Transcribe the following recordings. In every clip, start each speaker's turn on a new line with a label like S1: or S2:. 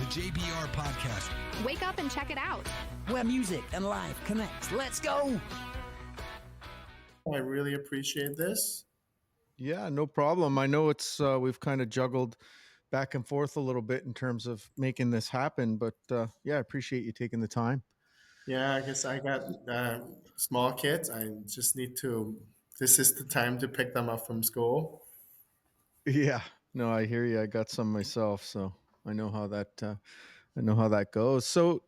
S1: the JBR Podcast.
S2: Wake up and check it out.
S3: Where music and life connects. Let's go.
S4: I really appreciate this.
S5: Yeah, no problem. I know it's we've kind of juggled back and forth a little bit in terms of making this happen, but yeah, I appreciate you taking the time.
S4: Yeah, I guess I got small kids. I just need to, this is the time to pick them up from school.
S5: Yeah, no, I hear you. I got some myself, so I know how that goes. So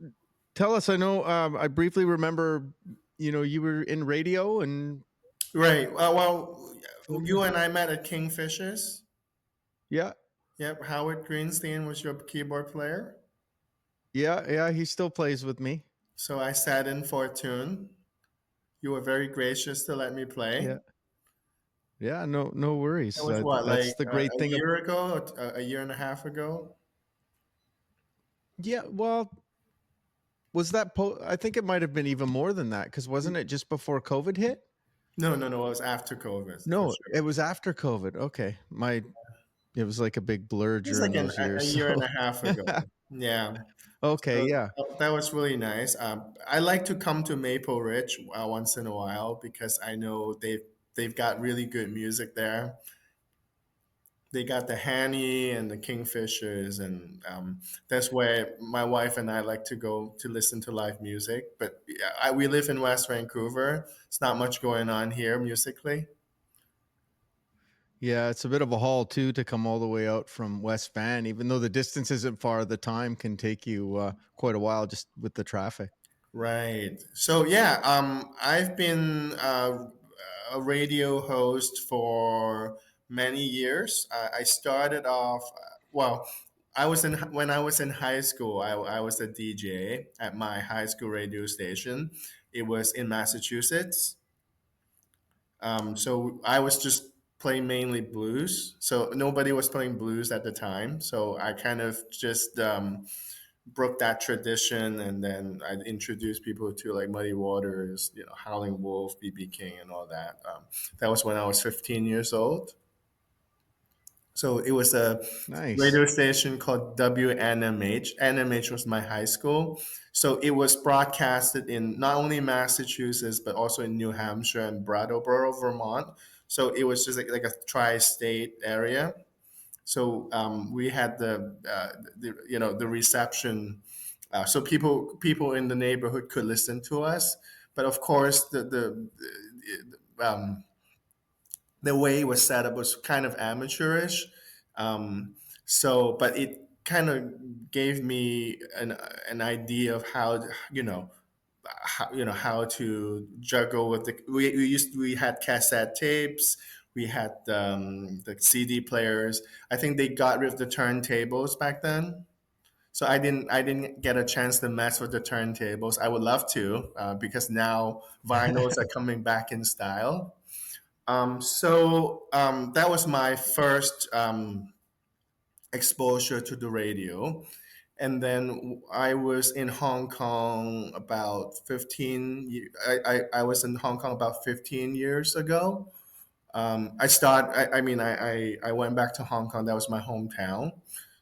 S5: tell us, I know I briefly remember, you were in radio and
S4: Right. Well, you and I met at Kingfishers.
S5: yeah,
S4: Yep. Howard Greenstein was your keyboard player.
S5: yeah, he still plays with me.
S4: So I sat in for a tune. You were very gracious to let me play.
S5: Yeah, no worries.
S4: That was what,
S5: that's
S4: like
S5: the great
S4: a
S5: thing.
S4: year ago, a year and a half ago?
S5: Yeah, well, was that I think it might have been even more than that, because wasn't it just before COVID hit?
S4: No. It was after COVID.
S5: No,
S4: for sure.
S5: it was after COVID. Okay, it was like a big blur
S4: It was
S5: during
S4: like
S5: those years.
S4: a year and a half ago. Yeah.
S5: Okay,
S4: So
S5: yeah.
S4: that was really nice. I like to come to Maple Ridge once in a while because I know they've got really good music there. They got the Hanny and the Kingfishers, and that's where my wife and I like to go to listen to live music. But we live in West Vancouver. It's not much going on here musically.
S5: Yeah, it's a bit of a haul too to come all the way out from West Van. Even though the distance isn't far, the time can take you quite a while just with the traffic.
S4: Right. So yeah, I've been a radio host for many years. I started off well. When I was in high school. I was a DJ at my high school radio station. It was in Massachusetts. So I was just playing mainly blues. So nobody was playing blues at the time. So I kind of just broke that tradition, and then I introduced people to like Muddy Waters, Howling Wolf, BB King, and all that. That was when I was 15 years old. So it was a
S5: Nice.
S4: radio station called WNMH. NMH was my high school. So it was broadcasted in not only Massachusetts, but also in New Hampshire and Brattleboro, Vermont. So it was just like a tri-state area. So we had the reception, so people in the neighborhood could listen to us. But of course, the way it was set up was kind of amateurish. But it kind of gave me an idea of how to juggle with we had cassette tapes, we had the CD players. I think they got rid of the turntables back then, so I didn't get a chance to mess with the turntables. I would love to because now vinyls are coming back in style. That was my first exposure to the radio. And then I was in Hong Kong about 15 years. I was in Hong Kong about 15 years ago. I went back to Hong Kong. That was my hometown.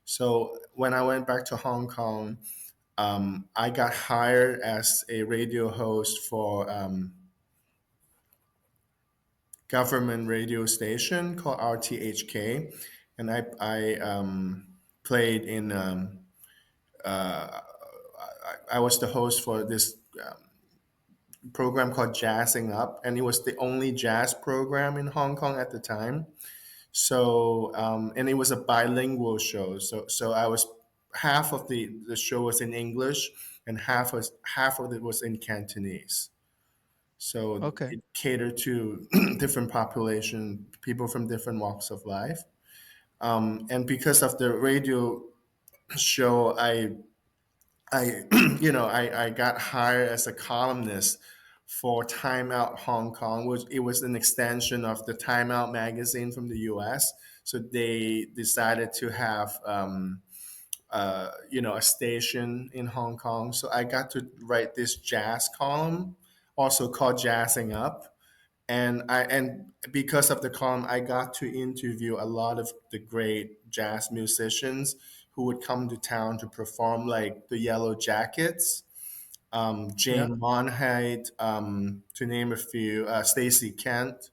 S4: So when I went back to Hong Kong, I got hired as a radio host for government radio station called RTHK, and I played in. I was the host for this program called Jazzing Up, and it was the only jazz program in Hong Kong at the time. So, and it was a bilingual show. So I was half of the show was in English, and half of it was in Cantonese. So
S5: Okay.
S4: it catered to different population, people from different walks of life. And because of the radio show, I got hired as a columnist for Time Out Hong Kong, which it was an extension of the Time Out magazine from the U.S. So they decided to have a station in Hong Kong. So I got to write this jazz column, also called Jazzing Up. And because of the column, I got to interview a lot of the great jazz musicians who would come to town to perform, like the Yellow Jackets,
S5: Yeah.
S4: Jane Monheit, to name a few, Stacy Kent.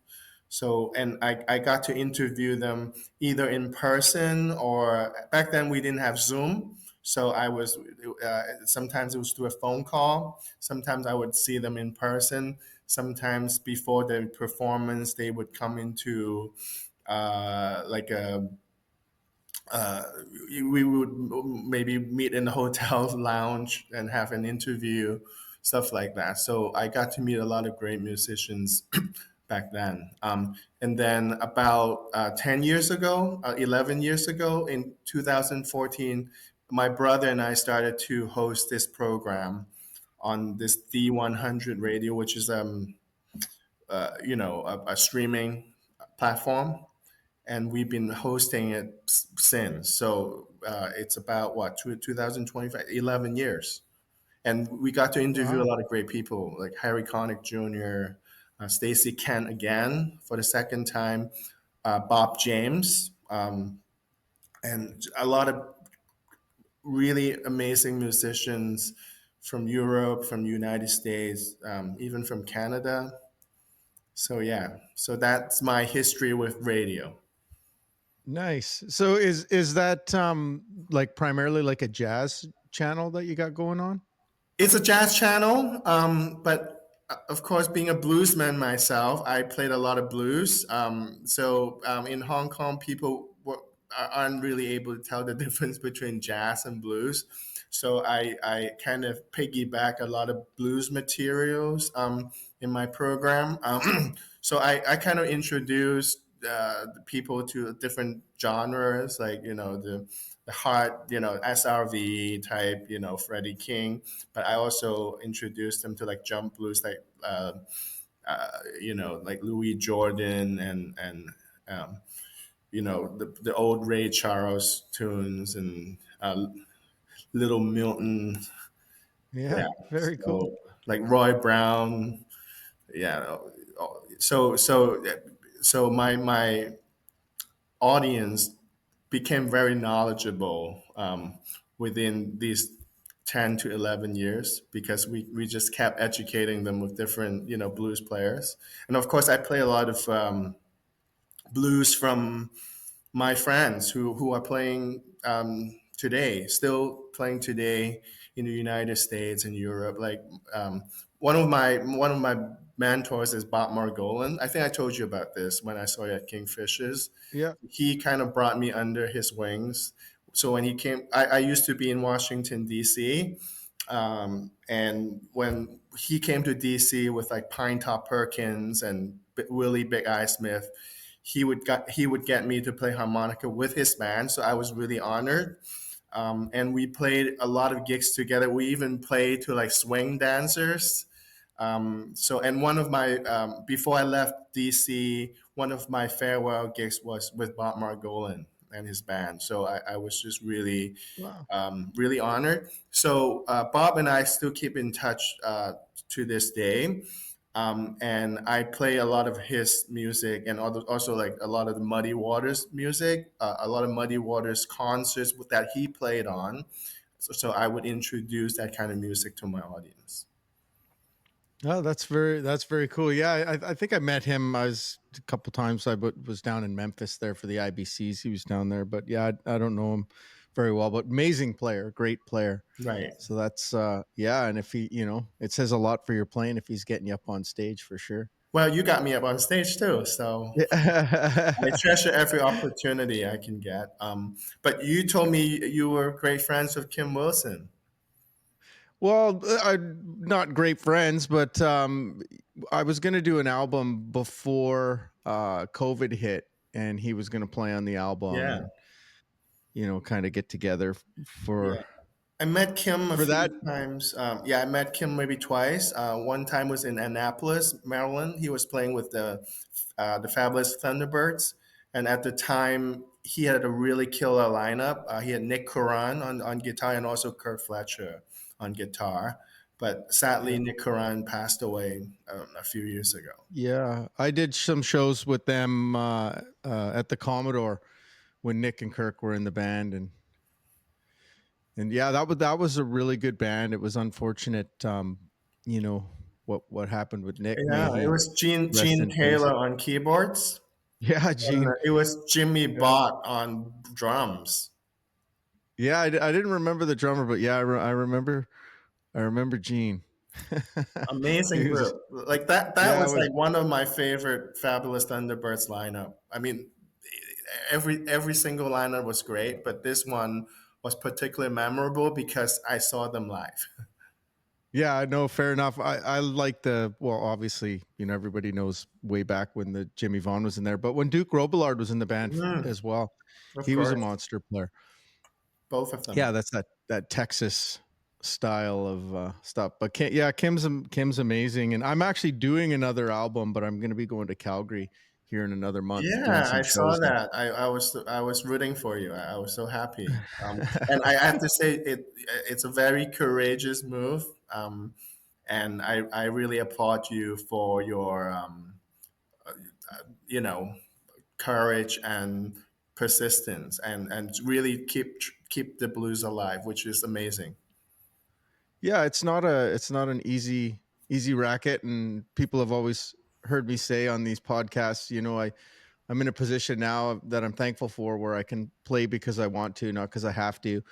S4: So, and I got to interview them either in person, or back then we didn't have Zoom. So sometimes it was through a phone call. Sometimes I would see them in person. Sometimes before the performance, they would come into like a uh, we would maybe meet in the hotel lounge and have an interview, stuff like that. So I got to meet a lot of great musicians back then. And then about 10 years ago, 11 years ago, in 2014, my brother and I started to host this program on this D100 radio, which is a streaming platform, and we've been hosting it since. So it's about what, 2025, 11 years. And we got to interview a
S5: Wow.
S4: lot of great people like Harry Connick Jr., Stacey Kent again for the second time, Bob James, and a lot of really amazing musicians from Europe, from the United States, even from Canada. So yeah, so that's my history with radio.
S5: Nice. So is that like primarily like a jazz channel that you got going on?
S4: It's a jazz channel, but of course, being a bluesman myself, I played a lot of blues. In Hong Kong, aren't really able to tell the difference between jazz and blues. So I kind of piggyback a lot of blues materials in my program. So I kind of introduced the people to different genres, like the hard, SRV type, Freddie King. But I also introduced them to like jump blues, like like Louis Jordan, and um, the old Ray Charles tunes, and Little Milton.
S5: Yeah,
S4: Yeah.
S5: very cool.
S4: So like Roy Brown. Yeah. So my audience became very knowledgeable within these 10 to 11 years, because we just kept educating them with different blues players. And of course I play a lot of blues from my friends who are playing still playing today in the United States and Europe. Like one of my mentors is Bob Margolin. I think I told you about this when I saw you at Kingfishers.
S5: Yeah.
S4: He kind of brought me under his wings. So when he came, I used to be in Washington D.C. And when he came to DC with like Pine Top Perkins and Willie Big Eye Smith, he would get me to play harmonica with his band. So I was really honored. And we played a lot of gigs together. We even played to like swing dancers. And one of my before I left DC, one of my farewell gigs was with Bob Margolin and his band. So I was just really
S5: Wow.
S4: really honored. So Bob and I still keep in touch to this day. And I play a lot of his music, and also like a lot of the Muddy Waters music, a lot of Muddy Waters concerts that he played on. So I would introduce that kind of music to my audience.
S5: Oh, that's very cool. Yeah, I think I met him. I was a couple times. Was down in Memphis there for the IBCs. He was down there, but yeah, I don't know him very well. But amazing player, great player.
S4: Right.
S5: So that's yeah. And if he, it says a lot for your playing if he's getting you up on stage for sure.
S4: Well, you got me up on stage too, so I
S5: Yeah.
S4: treasure every opportunity I can get. But you told me you were great friends with Kim Wilson.
S5: Well, not great friends, but I was going to do an album before COVID hit, and he was going to play on the album,
S4: Yeah.
S5: and kind of get together
S4: Yeah. I met Kim a
S5: for
S4: few
S5: that.
S4: times. Yeah, I met Kim maybe twice. One time was in Annapolis, Maryland. He was playing with the Fabulous Thunderbirds, and at the time he had a really killer lineup. He had Nick Curran on guitar, and also Kurt Fletcher on guitar. But sadly,
S5: Yeah.
S4: Nick Curran passed away a few years ago.
S5: Yeah, I did some shows with them at the Commodore when Nick and Kirk were in the band, and And yeah, that was a really good band. It was unfortunate, you know, what happened with Nick. May
S4: Yeah, it
S5: he
S4: was Gene
S5: rest
S4: Gene
S5: in peace.
S4: Taylor on keyboards,
S5: Yeah,
S4: and
S5: Gene.
S4: it was Jimmy
S5: Yeah,
S4: Bott on drums.
S5: yeah. I didn't remember the drummer, but yeah, I remember Gene.
S4: Amazing
S5: He was,
S4: group. Like that
S5: yeah, it
S4: was
S5: was.
S4: like one of my favorite Fabulous Thunderbirds lineup. I mean, every single lineup was great, but this one was particularly memorable because I saw them live.
S5: Yeah, no, fair enough. I like well, obviously, everybody knows way back when the Jimmy Vaughn was in there, but when Duke Robillard was in the band
S4: Mm,
S5: as well,
S4: of
S5: he was a
S4: course,
S5: monster player.
S4: both of them.
S5: Yeah, that's that Texas style of stuff. But yeah, Kim's amazing, and I'm actually doing another album, but I'm going to be going to Calgary here in another month, doing
S4: Yeah,
S5: some
S4: I saw
S5: shows there.
S4: that. I was rooting for you. I was so happy. And I have to say it's a very courageous move. And I really applaud you for your you know courage and persistence and really keep the blues alive, which is amazing.
S5: Yeah, it's not an easy racket, and people have always heard me say on these podcasts, I'm in a position now that I'm thankful for where I can play because I want to, not because I have to.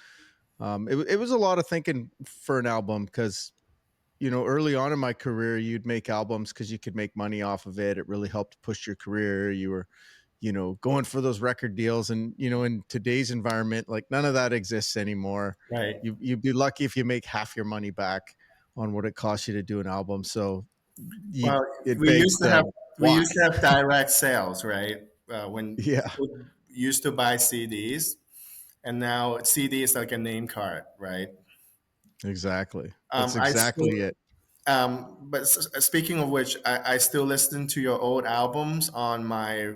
S5: It was a lot of thinking for an album because, early on in my career, you'd make albums because you could make money off of it. It really helped push your career. You were, going for those record deals. And, in today's environment, like none of that exists anymore.
S4: Right.
S5: You'd be lucky if you make half your money back on what it costs you to do an album. So
S4: Well,
S5: it
S4: we
S5: begs
S4: used to
S5: the
S4: have we
S5: why.
S4: used to have direct sales, right? When
S5: Yeah,
S4: people used to buy CDs, and now CD is like a name card, right?
S5: exactly. That's
S4: I still,
S5: exactly it.
S4: but speaking of which, I still listen to your old albums on my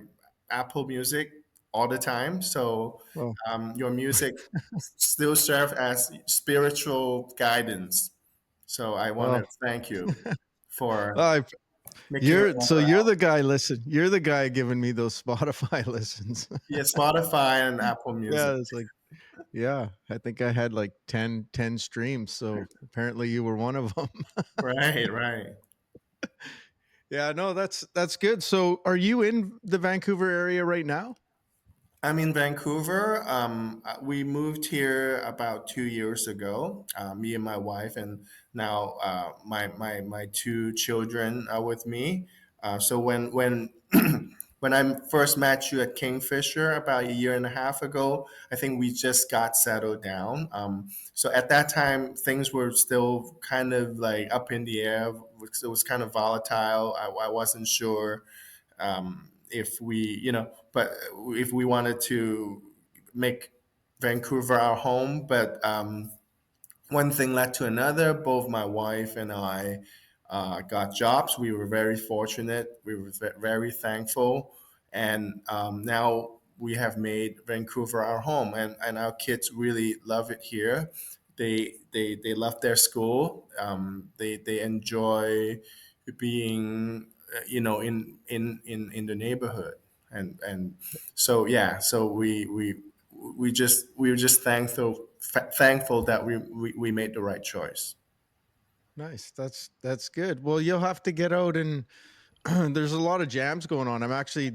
S4: Apple Music all the time. So
S5: Well,
S4: your music still serves as spiritual guidance. So I want to
S5: well,
S4: thank you for
S5: I
S4: making
S5: You're
S4: room
S5: so
S4: for
S5: you're the guy. Listen, you're the guy giving me those Spotify listens.
S4: yeah, Spotify and Apple Music.
S5: Yeah, it's like, yeah, I think I had like ten streams. So apparently you were one of them.
S4: Right, right.
S5: Yeah, no, that's good. So are you in the Vancouver area right now?
S4: I'm in Vancouver. We moved here about 2 years ago. Me and my wife, and now my two children are with me. So when when I first met you at Kingfisher about a year and a half ago, I think we just got settled down. So at that time, things were still kind of like up in the air. It was kind of volatile. I wasn't sure if but if we wanted to make Vancouver our home. But one thing led to another. Both my wife and I got jobs. We were very fortunate. We were very thankful. And now we have made Vancouver our home. And our kids really love it here. They love their school. They enjoy being, in the neighborhood. And so, yeah, so we were just thankful that we made the right choice.
S5: Nice. That's good. Well, you'll have to get out and there's a lot of jams going on. I'm actually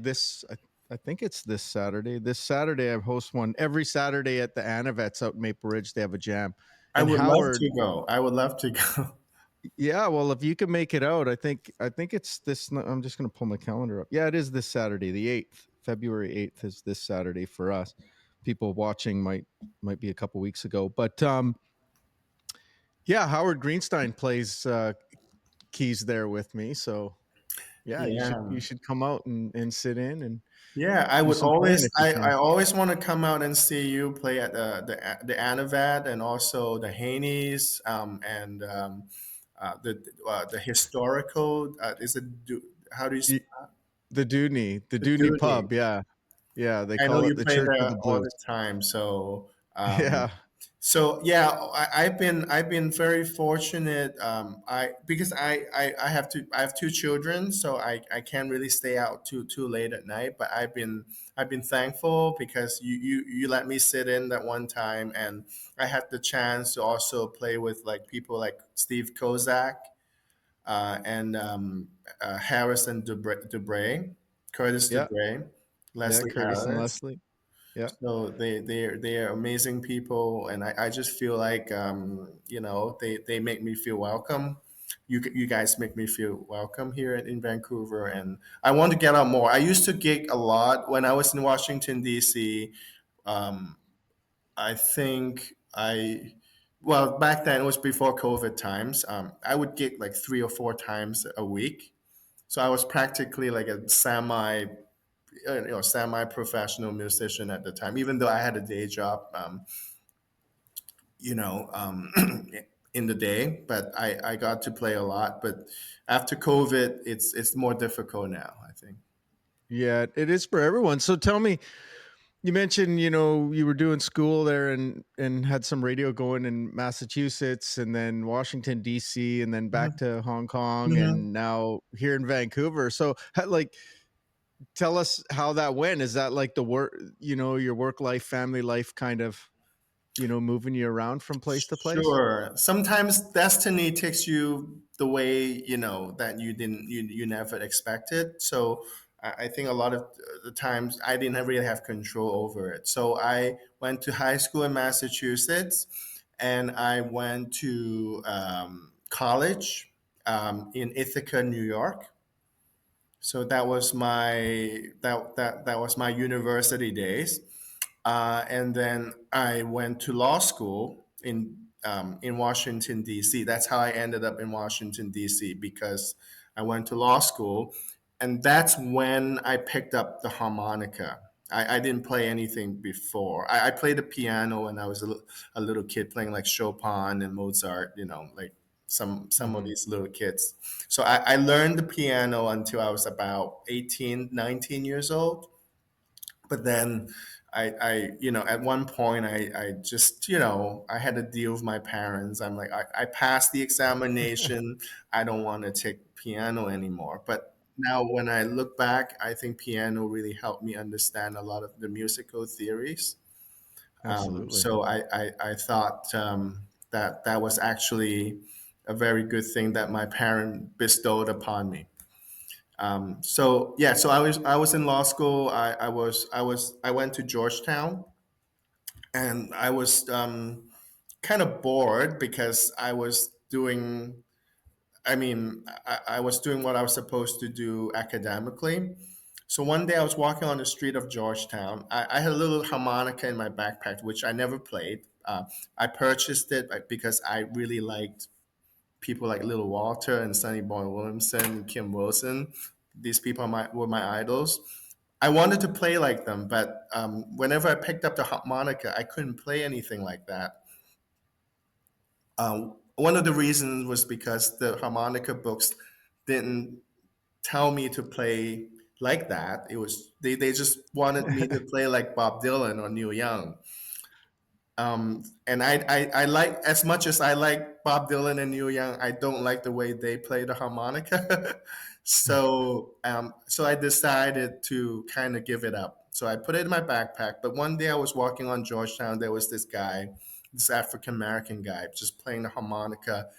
S5: I think it's this Saturday. This Saturday I host one every Saturday at the Anavets out in Maple Ridge. They have a jam.
S4: I
S5: And
S4: would love
S5: Howard,
S4: to go. I would love to go.
S5: yeah, well, if you can make it out, I think it's this. I'm just going to pull my calendar up. Yeah, it is this Saturday, the 8th, February 8th is this Saturday for us. People watching might be a couple weeks ago, but yeah, Howard Greenstein plays keys there with me. So yeah, you should
S4: Yeah.
S5: you should come out and sit in and
S4: Yeah, I
S5: do
S4: would
S5: some playing
S4: always
S5: if you
S4: I
S5: can.
S4: always want to come out and see you play at the Anavad and also the Haney's and the historical is it how do you
S5: Y- the
S4: the
S5: Dudney
S4: Dooney.
S5: pub. Yeah, yeah, they
S4: I know
S5: call
S4: you
S5: it the
S4: play
S5: Church of
S4: there
S5: the
S4: all
S5: Blues.
S4: the time, so
S5: Yeah,
S4: So yeah, I've been very fortunate. I because I have two children, so I can't really stay out too late at night. But I've been thankful because you let me sit in that one time, and I had the chance to also play with like people like Steve Kozak, and Harrison Dubray, Curtis
S5: Yeah.
S4: Dubray,
S5: Yeah.
S4: Leslie
S5: Curtis and
S4: Harris.
S5: Leslie. Yeah.
S4: So they are amazing people, and I just feel like they make me feel welcome. You guys make me feel welcome here in Vancouver, and I want to get out more. I used to gig a lot when I was in Washington D.C. Um, I think I well back then it was before COVID times. I would gig like 3 or 4 times a week, so I was practically like a semi-professional musician at the time, even though I had a day job, you know, um, in the day. But I got to play a lot. But after COVID, it's more difficult now, I think.
S5: Yeah. It is for everyone. So tell me, you mentioned, you were doing school there and had some radio going in Massachusetts and then Washington D.C. and then back to Hong Kong
S4: Mhm.
S5: and now here in Vancouver. So, like, tell us how that went. Is that like the work, your work life, family life kind of, moving you around from place to place?
S4: Sure. Sometimes destiny takes you the way that you never expected. So I think a lot of the times I didn't really have control over it. So I went to high school in Massachusetts, and I went to college in Ithaca, New York. So that was my university days, and then I went to law school in Washington D.C. That's how I ended up in Washington D.C. because I went to law school, and that's when I picked up the harmonica. I didn't play anything before. I played the piano when I was a little kid, playing like Chopin and Mozart. Like some of
S5: Hmm.
S4: these little kids. So I learned the piano until I was about 18, 19 years old. But then at one point, I just, I had to deal with my parents. I'm like, I passed the examination. I don't want to take piano anymore. But now when I look back, I think piano really helped me understand a lot of the musical theories.
S5: Absolutely.
S4: So I thought that was actually a very good thing that my parent bestowed upon me. So yeah, so I was in law school. I went to Georgetown, and I was kind of bored because I was doing. I mean, I was doing what I was supposed to do academically. So one day I was walking on the street of Georgetown. I had a little harmonica in my backpack, which I never played. I purchased it because I really liked people like Little Walter and Sonny Boy Williamson and Kim Wilson. These people were my idols. I wanted to play like them, but whenever I picked up the harmonica, I couldn't play anything like that. One of the reasons was because the harmonica books didn't tell me to play like that. It was they just wanted me to play like Bob Dylan or Neil Young. And I like, as much as I like Bob Dylan and Neil Young, I don't like the way they play the harmonica. So I decided to kind of give it up. So I put it in my backpack. But one day I was walking on Georgetown. There was this guy, this African American guy, just playing the harmonica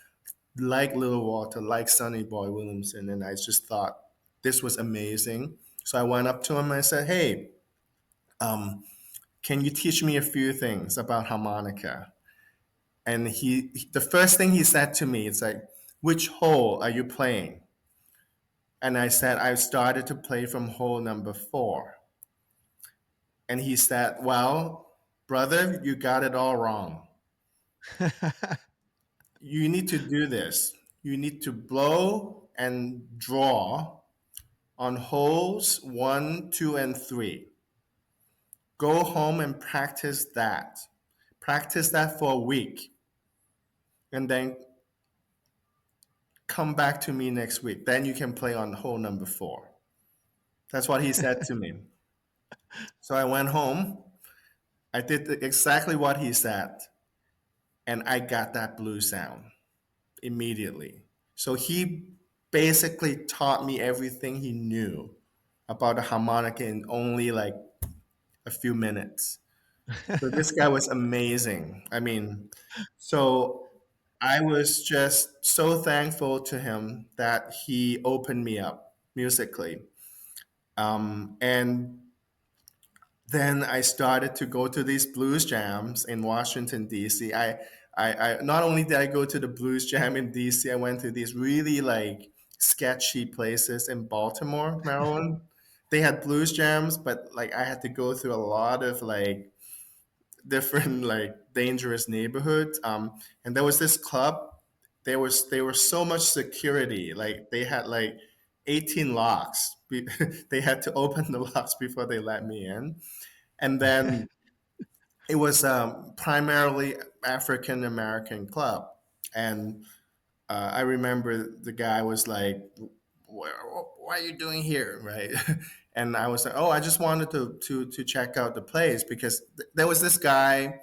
S4: like Little Walter, like Sonny Boy Williamson, and I just thought this was amazing. So I went up to him and I said, "Hey, um, can you teach me a few things about harmonica?" And the first thing he said to me is like, "Which hole are you playing?" And I said, "I started to play from hole number 4." And he said, "Well, brother, you got it all wrong. You need to do this. You need to blow and draw on holes 1, 2, and 3. Go home and practice that. Practice that for a week, and then come back to me next week. Then you can play on hole number 4." That's what he said to me. So I went home. I did exactly what he said. and I got that blues sound immediately. So he basically taught me everything he knew about the harmonica in only like a few minutes. So this guy was amazing. I mean, so I was just so thankful to him that he opened me up musically. And then I started to go to these blues jams in Washington D.C. I not only did I go to the blues jam in D.C., I went to these really like sketchy places in Baltimore, Maryland. They had blues jams, but like I had to go through a lot of like different like dangerous neighborhoods. And there was this club. There was so much security. Like they had like 18 locks. They had to open the locks before they let me in. And then it was primarily African American club, and I remember the guy was like, "What are you doing here?" Right, and I was like, "Oh, I just wanted to check out the place because there was this guy.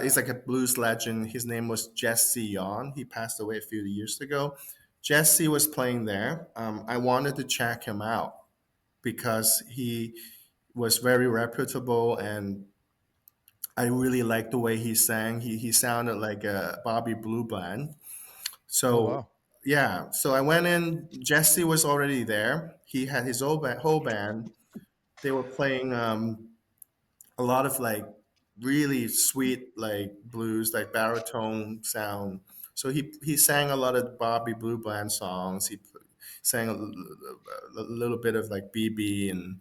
S4: He's like a blues legend. His name was Jesse Yon. He passed away a few years ago. Jesse was playing there. I wanted to check him out because he was very reputable and I really liked the way he sang. He sounded like a Bobby Blue Bland.
S5: Oh
S4: So
S5: wow.
S4: yeah, so I went in. Jesse was already there. He had his whole band. They were playing a lot of like really sweet like blues, like baritone sound. So he sang a lot of Bobby Blue Bland songs. He sang a little bit of like BB and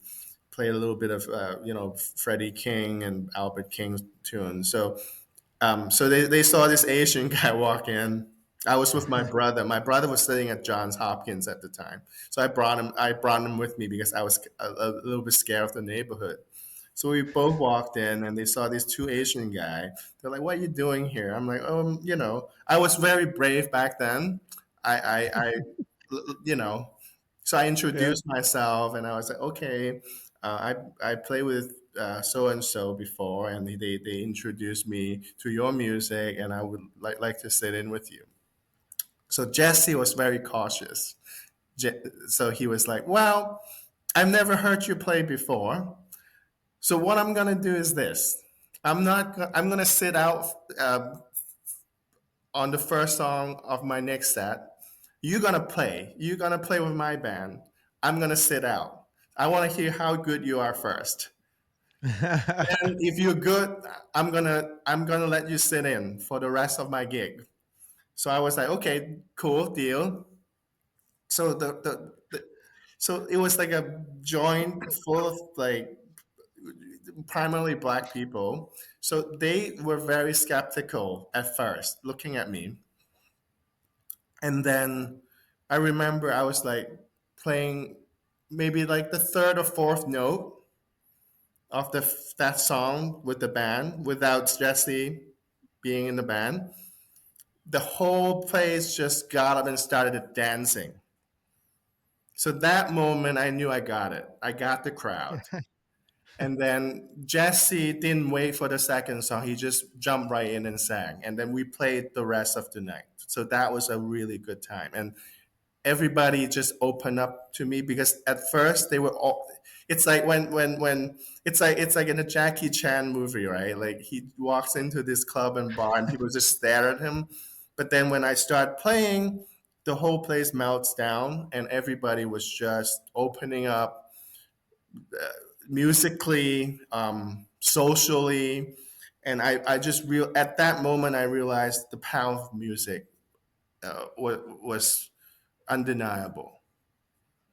S4: played a little bit of Freddie King and Albert King tunes. So they saw this Asian guy walk in. I was with my brother. My brother was studying at Johns Hopkins at the time, so I brought him with me because I was a little bit scared of the neighborhood. So we both walked in, and they saw these two Asian guy. They're like, "What are you doing here?" I'm like, I was very brave back then. I you know, so I
S5: Yeah.
S4: introduced myself, and I was like, "Okay, I play with so and so before, and they introduced me to your music, and I would like to sit in with you." So Jesse was very cautious. So he was like, "Well, I've never heard you play before. So what I'm gonna do is this. I'm gonna sit out on the first song of my next set. You're gonna play. You're gonna play with my band. I'm gonna sit out. I want to hear how good you are first. And if you're good, I'm gonna let you sit in for the rest of my gig." So I was like, okay, cool deal. So so it was like a joint full of like primarily black people. So they were very skeptical at first, looking at me. And then I remember I was like playing maybe like the third or fourth note of that song with the band without Jesse being in the band. The whole place just got up and started dancing. So that moment, I knew I got it. I got the crowd. And then Jesse didn't wait for the second song. He just jumped right in and sang. And then we played the rest of the night. So that was a really good time. And everybody just opened up to me because at first they were all, it's like when it's like in a Jackie Chan movie, right? Like he walks into this club and bar and people just stare at him. But then when I start playing, the whole place melts down and everybody was just opening up musically, socially. And I just real at that moment I realized the power of music was undeniable.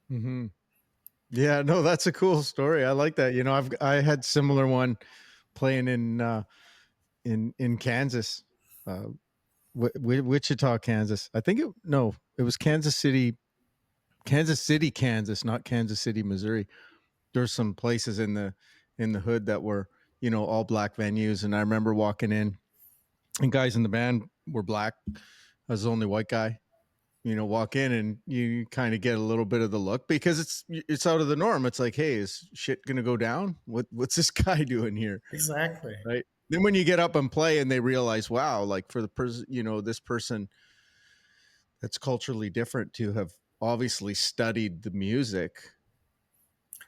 S5: Hmm. Yeah, no, that's a cool story. I like that. I had similar one playing in Kansas, uh, Wichita, Kansas. I think it was Kansas City, Kansas, not Kansas City, Missouri. There's some places in the hood that were all black venues, and I remember walking in, and guys in the band were black. I was the only white guy. Walk in and you kind of get a little bit of the look because it's out of the norm. It's like, hey, is shit gonna go down? What's this guy doing here?
S4: Exactly.
S5: Right. Then when you get up and play and they realize, wow, like for the person, this person that's culturally different to have obviously studied the music,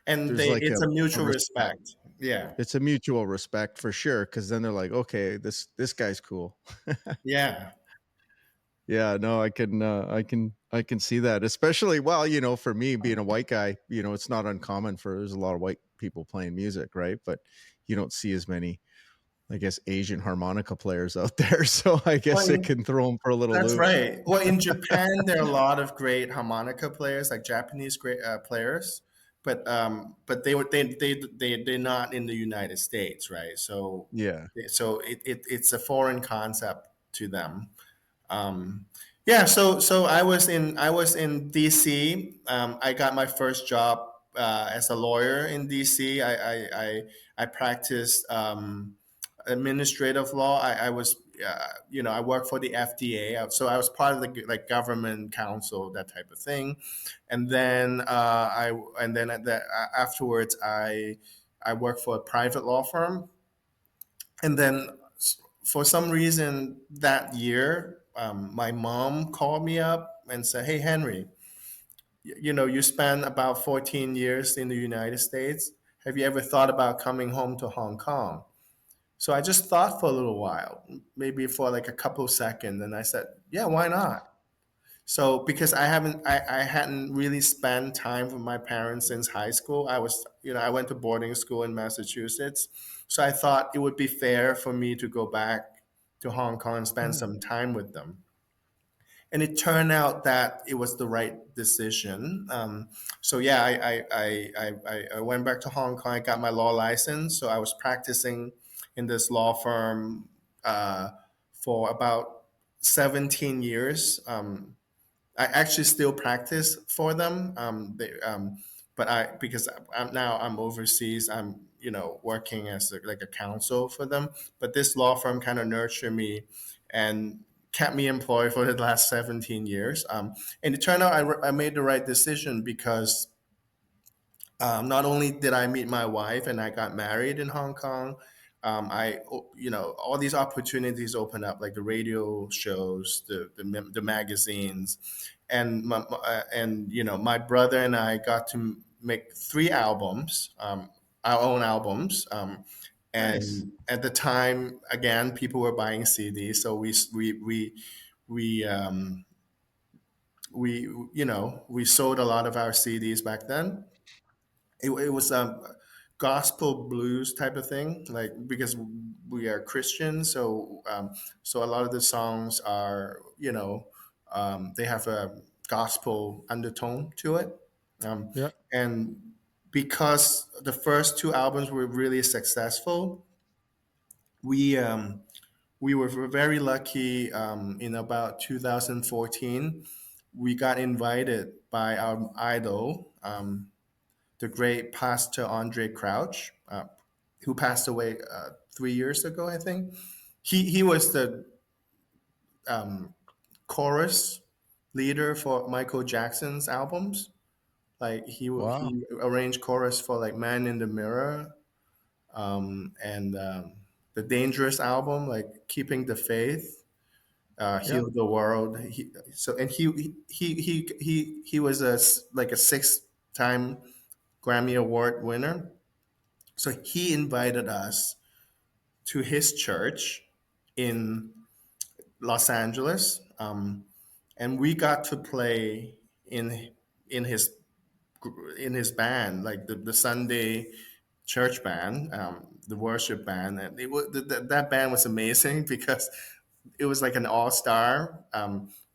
S4: And
S5: there's
S4: they
S5: like
S4: it's a
S5: a
S4: mutual
S5: respect.
S4: respect. Yeah.
S5: It's a mutual respect for sure. Cause then they're like, okay, this guy's cool.
S4: Yeah.
S5: Yeah, no, I can see that. Especially, well, for me being a white guy, it's not uncommon for there's a lot of white people playing music, right? But you don't see as many, I guess, Asian harmonica players out there. So I guess it
S4: Well,
S5: can throw them for a little
S4: that's
S5: loop.
S4: right. Well, in Japan, there are a lot of great harmonica players, like Japanese great players, but they're not in the United States, right? So
S5: Yeah.
S4: it's a foreign concept to them. Um, yeah, so I was in DC. I got my first job as a lawyer in DC. I practiced administrative law. I was I worked for the FDA, so I was part of the like government council, that type of thing. And then afterwards I worked for a private law firm, and then for some reason that year, my mom called me up and said, "Hey, Henry, you spent about 14 years in the United States. Have you ever thought about coming home to Hong Kong?" So I just thought for a little while, maybe for like a couple seconds, and I said, "Yeah, why not?" So because I hadn't really spent time with my parents since high school. I went to boarding school in Massachusetts. So I thought it would be fair for me to go back to Hong Kong and spend
S5: Mm.
S4: some time with them. And it turned out that it was the right decision. So yeah, I went back to Hong Kong. I got my law license. So I was practicing in this law firm for about 17 years. I actually still practice for them. But because I'm overseas, I'm working as like a counsel for them. But this law firm kind of nurtured me and kept me employed for the last 17 years. And it turned out I made the right decision because not only did I meet my wife and I got married in Hong Kong, all these opportunities open up, like the radio shows, the magazines, and my brother and I got to make three albums, our own albums.
S5: Nice.
S4: And at the time, again, people were buying CDs, so we we sold a lot of our CDs back then. It was gospel blues type of thing, like because we are Christians, so a lot of the songs are they have a gospel undertone to it, um,
S5: Yeah.
S4: and because the first two albums were really successful, we um, we were very lucky. In about 2014, we got invited by our idol, the great Pastor Andre Crouch, who passed away 3 years ago, I think. He was the um, chorus leader for Michael Jackson's albums. Like
S5: Wow.
S4: he arranged chorus for like Man in the Mirror, and the Dangerous album, like Keeping the Faith,
S5: Yeah.
S4: Heal the World. He was like a 6-time Grammy Award winner. So he invited us to his church in Los Angeles, and we got to play in his in his band, like the Sunday church band, the worship band, and that band was amazing because it was like an all star.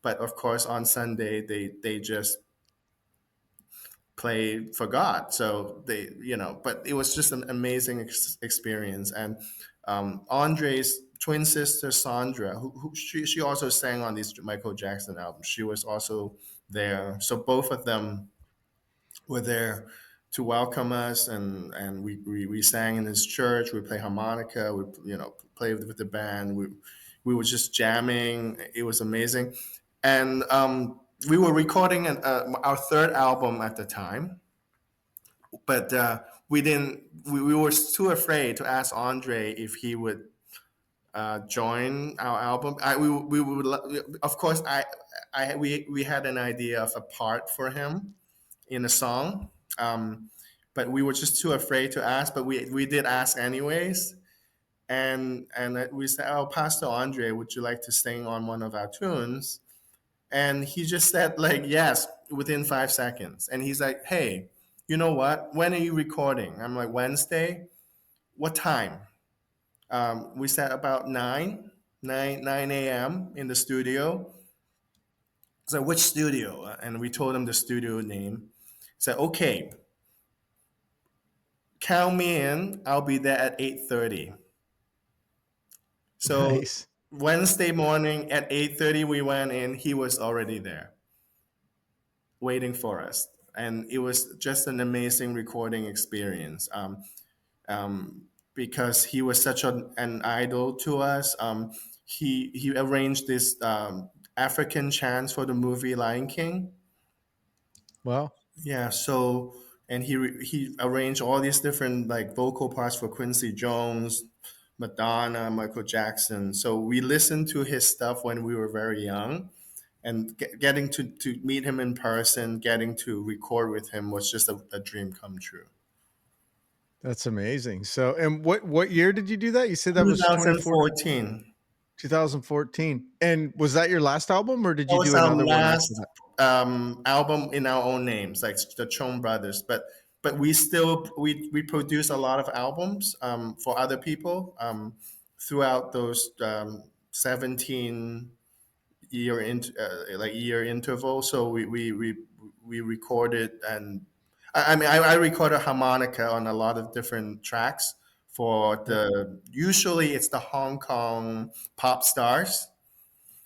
S4: But of course, on Sunday they just play for God. So but it was just an amazing experience. And Andre's twin sister Sandra, who she also sang on these Michael Jackson albums. She was also there. So both of them were there to welcome us, and we sang in his church. We play harmonica. We played with the band. We were just jamming. It was amazing, and we were recording our third album at the time, but we didn't. We were too afraid to ask Andre if he would join our album. We would of course we had an idea of a part for him in a song, um, but we were just too afraid to ask. But we did ask anyways, and we said, "Oh, Pastor Andre, would you like to sing on one of our tunes?" And he just said like yes within 5 seconds. And he's like, "Hey, you know what? When are you recording?" I'm like, "Wednesday." "What time?" We said about 9 a.m. in the studio. So which studio? And we told him the studio name. He said, "Okay, count me in. I'll be there at 8:30." So
S5: Nice.
S4: Wednesday morning at 8:30 we went in. He was already there waiting for us. And it was just an amazing recording experience. Um, because he was such an idol to us. He arranged this African chants for the movie Lion King.
S5: Wow.
S4: Yeah, so and he arranged all these different like vocal parts for Quincy Jones, Madonna, Michael Jackson. So we listened to his stuff when we were very young, and getting to meet him in person, getting to record with him was just a dream come true.
S5: That's amazing. So, and what year did you do that? You said that was 24
S4: 2014.
S5: 2014. And was that your last album, or did
S4: That
S5: you
S4: was
S5: do
S4: our
S5: another one after
S4: last
S5: that?
S4: album in our own names, like the Chung brothers. But we produce a lot of albums for other people throughout those 17 year interval. So we recorded, and I mean I recorded harmonica on a lot of different tracks for
S5: Yeah.
S4: the usually it's the Hong Kong pop stars.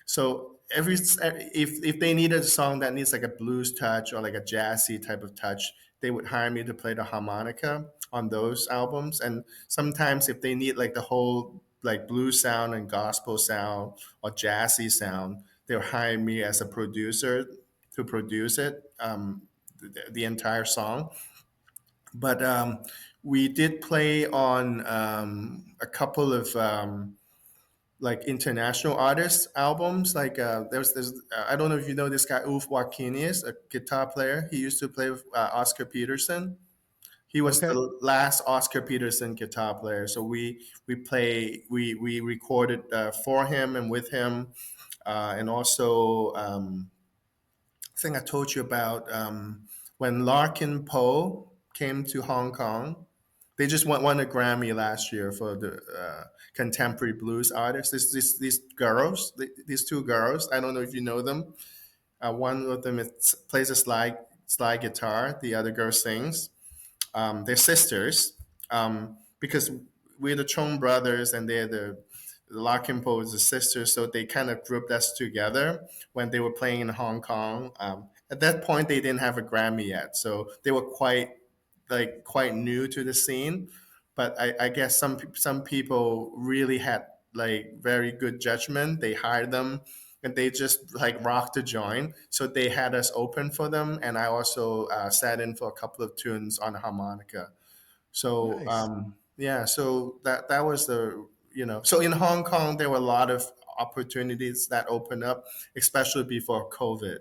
S4: So if they needed a song that needs like a blues touch or like a jazzy type of touch, they would hire me to play the harmonica on those albums. And sometimes if they need like the whole like blues sound and gospel sound or jazzy sound, they'll hire me as a producer to produce it, the entire song. But we did play on a couple of like international artists albums. Like there's I don't know if you know this guy Ulf Joaquinius, a guitar player. He used to play with Oscar Peterson. He was
S5: Okay.
S4: the last Oscar Peterson guitar player. So we recorded for him and with him, and also I think I told you about when Larkin Poe came to Hong Kong. They just won a Grammy last year for the contemporary blues artists. These girls, these two girls. I don't know if you know them. One of them plays a slide guitar. The other girl sings. They're sisters, because we're the Chong brothers and they're the Larkin-Po is the sisters, so they kind of grouped us together when they were playing in Hong Kong. At that point, they didn't have a Grammy yet, so they were quite new to the scene. But I guess some people really had like very good judgment. They hired them and they just like rocked the joint. So they had us open for them, and I also sat in for a couple of tunes on harmonica. So
S5: Nice.
S4: yeah, so that was the So in Hong Kong, there were a lot of opportunities that opened up, especially before COVID.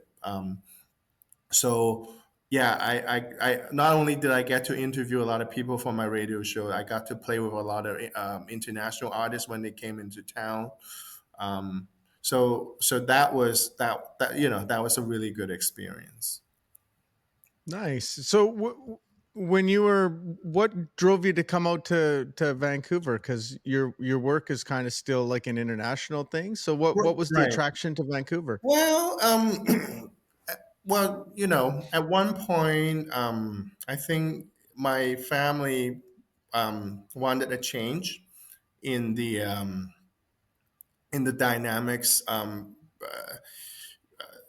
S4: So yeah, I not only did I get to interview a lot of people for my radio show, I got to play with a lot of international artists when they came into town. Um, so that was a really good experience.
S5: Nice. So, when you were, what drove you to come out to Vancouver? Because your work is kind of still like an international thing. So, what was the
S4: Right.
S5: attraction to Vancouver?
S4: Well, well, at one point, I think my family wanted a change in the dynamics, and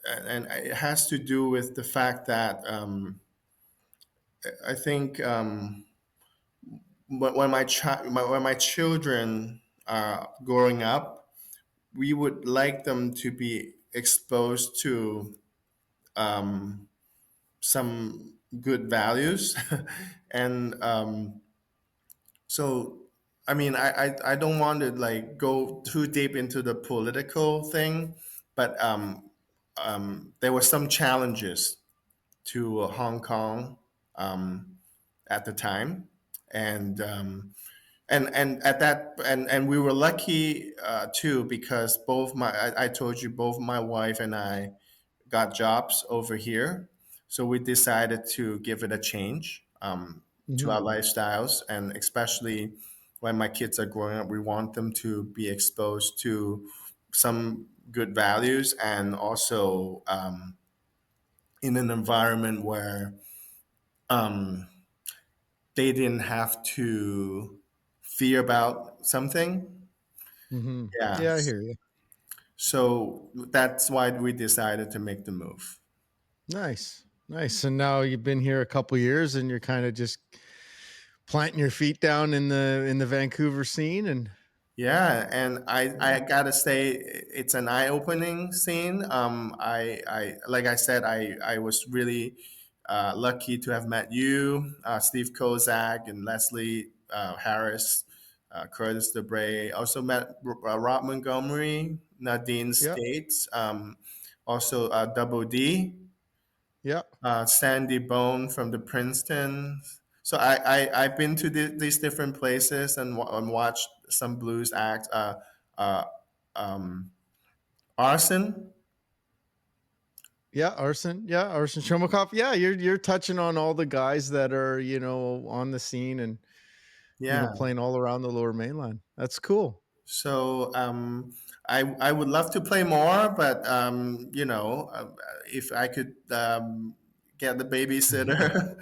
S4: it has to do with the fact that I think when my children are growing up, we would like them to be exposed to um, some good values, and so I mean, I don't want to like go too deep into the political thing, but there were some challenges to Hong Kong um, at the time, and and at that and we were lucky too, because I told you both my wife and I got jobs over here, so we decided to give it a change to
S5: Hmm.
S4: our lifestyles, and especially when my kids are growing up, we want them to be exposed to some good values, and also in an environment where um, they didn't have to fear about something.
S5: Hmm.
S4: Yeah.
S5: Yeah, I hear you.
S4: So that's why we decided to make the move.
S5: Nice, nice. And now you've been here a couple years, and you're kind of just planting your feet down in the Vancouver scene, and
S4: Yeah, and I
S5: yeah,
S4: gotta say it's an eye-opening scene. I like I said, I was really lucky to have met you, Steve Kozak, and Leslie Harris, Curtis DeBray. Also met Rob Montgomery, Nadine
S5: yeah,
S4: States, also Double D.
S5: yeah,
S4: Sandy Bone from the Princeton. So I've been to these different places and, and watched some blues acts. Uh, um, Arson,
S5: yeah, Arson Shomakov. Yeah, you're touching on all the guys that are on the scene, and
S4: yeah.
S5: playing all around the Lower Mainland. That's cool.
S4: So I would love to play more, but if I could get the babysitter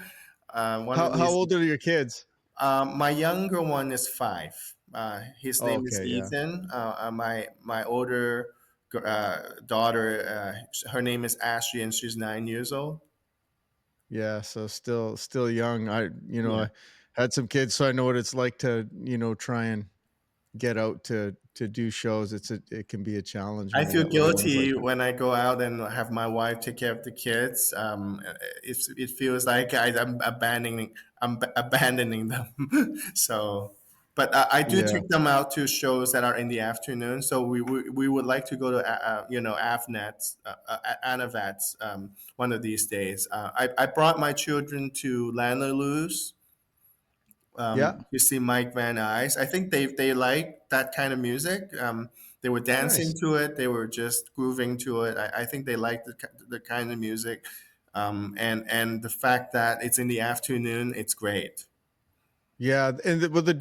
S4: one of
S5: How
S4: these.
S5: old are your kids?
S4: My younger one is 5. His name is
S5: Okay, yeah.
S4: Ethan. My older daughter, her name is Ashley, and she's 9 years old.
S5: Yeah, so still young.
S4: Yeah,
S5: I had some kids, so I know what it's like to, try and get out to do shows. It can be a challenge
S4: I
S5: when you
S4: feel
S5: got little ones like
S4: guilty
S5: that.
S4: when I go out and have my wife take care of the kids. It feels like I'm abandoning them. So, but I do
S5: Yeah.
S4: take them out to shows that are in the afternoon. So we would like to go to AFNETs, ANAVETs one of these days. I brought my children to Lana Luz
S5: Yeah.
S4: you see Mike Van Ice. I think they like that kind of music. They were dancing
S5: Nice.
S4: to it. They were just grooving to it. I think they like the kind of music, and the fact that it's in the afternoon, it's great.
S5: Yeah, and well, the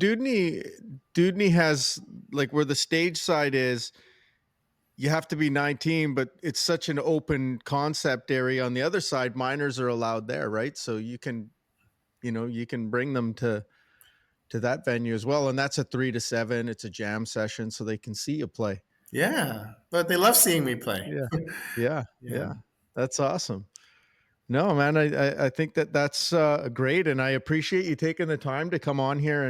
S5: Dudney has, like, where the stage side is, you have to be 19, but it's such an open concept area. On the other side, minors are allowed there, right? So you can bring them to that venue as well, and that's a 3 to 7. It's a jam session, so they can see you play.
S4: Yeah, but they love seeing me play.
S5: Yeah, yeah,
S4: Yeah,
S5: yeah. That's awesome. No, man, I think that's great, and I appreciate you taking the time to come on here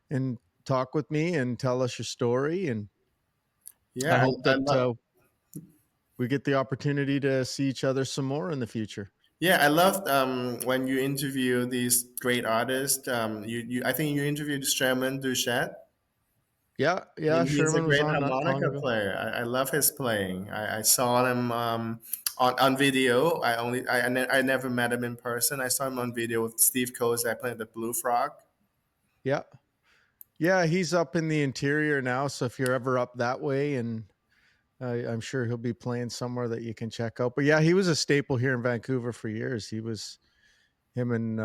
S5: and talk with me and tell us your story. And I
S4: yeah.
S5: hope
S4: I
S5: that
S4: love.
S5: we get the opportunity to see each other some more in the future.
S4: Yeah, I loved when you interview these great artists. I think you interviewed Sherman Duchette.
S5: Yeah,
S4: I
S5: yeah.
S4: mean, he's a
S5: Sherman was
S4: great
S5: on not long
S4: harmonica
S5: ago.
S4: player. I love his playing. I saw him on video. I never met him in person. I saw him on video with Steve Kozak playing the Blue Frog.
S5: Yeah, yeah. He's up in the interior now, so if you're ever up that way, and I'm sure he'll be playing somewhere that you can check out. But yeah, he was a staple here in Vancouver for years. Him and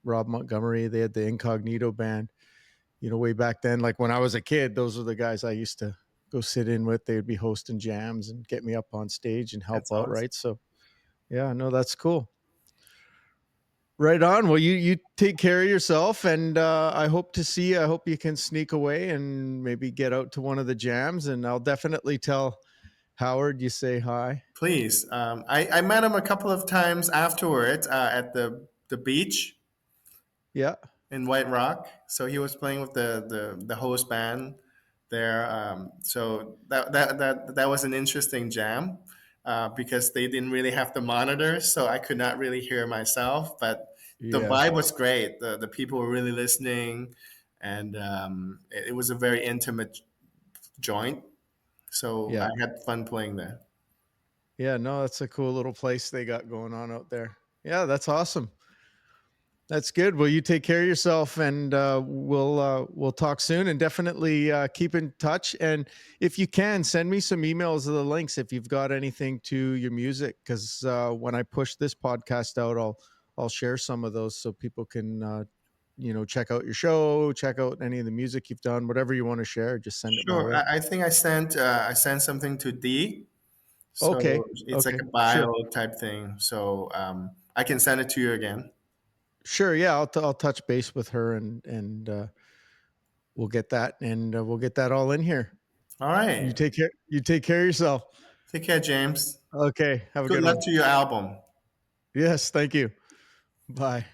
S5: Rob Montgomery. They had the Incognito band. Way back then, like when I was a kid, those were the guys I used to go sit in with. They would be hosting jams and get me up on stage and help
S4: That's
S5: out.
S4: awesome.
S5: Right. So yeah, no, that's cool. Right on. Well, you take care of yourself, and I hope to see you. I hope you can sneak away and maybe get out to one of the jams. And I'll definitely tell Howard you say hi.
S4: Please. I met him a couple of times afterward at the beach
S5: Yeah.
S4: in White Rock. So he was playing with the host band there. So that was an interesting jam because they didn't really have the monitors, so I could not really hear myself. But the
S5: Yeah.
S4: vibe was great. The people were really listening, and it was a very intimate joint. So I
S5: Yeah.
S4: had fun playing there.
S5: Yeah, no, that's a cool little place they got going on out there. Yeah, that's awesome. That's good. Well, you take care of yourself, and we'll talk soon, and definitely keep in touch. And if you can, send me some emails of the links if you've got anything to your music, because when I push this podcast out, I'll share some of those so people can check out your show, check out any of the music you've done, whatever you want to share. Just send it my
S4: Sure.
S5: way.
S4: I think I sent something to D.
S5: Okay.
S4: So it's like
S5: Okay.
S4: a
S5: Sure.
S4: bio type thing. So I can send it to you again.
S5: Sure. Yeah, I'll touch base with her, and we'll get that, and we'll get that all in here.
S4: All right.
S5: You take care. You take care of yourself.
S4: Take care, James.
S5: Okay. Have a
S4: Good
S5: good
S4: luck
S5: one.
S4: to your album.
S5: Yes. Thank you. Bye.